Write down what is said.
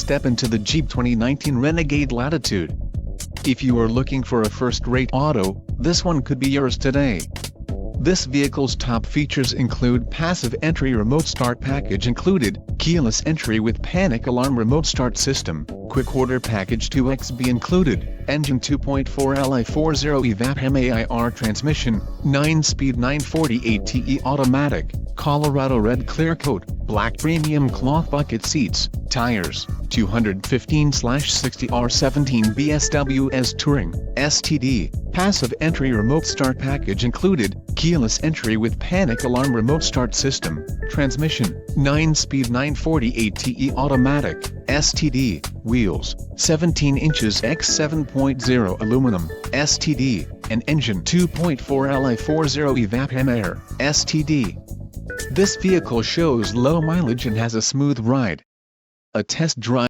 step into the Jeep 2019 Renegade Latitude. If you are looking for a first-rate auto, this one could be yours today. This vehicle's top features include passive entry remote start package included, keyless entry with panic alarm remote start system, quick order package 2XB included, engine 2.4 Li40 evap MAIR transmission, 9-speed 940 ATE automatic, Colorado red clear coat, black premium cloth bucket seats, tires, 215/60 R17 BSWS Touring, STD, passive entry remote start package included, keyless entry with panic alarm remote start system, transmission, 9-speed 940 ATE automatic, STD, wheels, 17 inches x 7.0 aluminum, STD, and engine 2.4 Li40 evap MAIR, STD. This vehicle shows low mileage and has a smooth ride. A test drive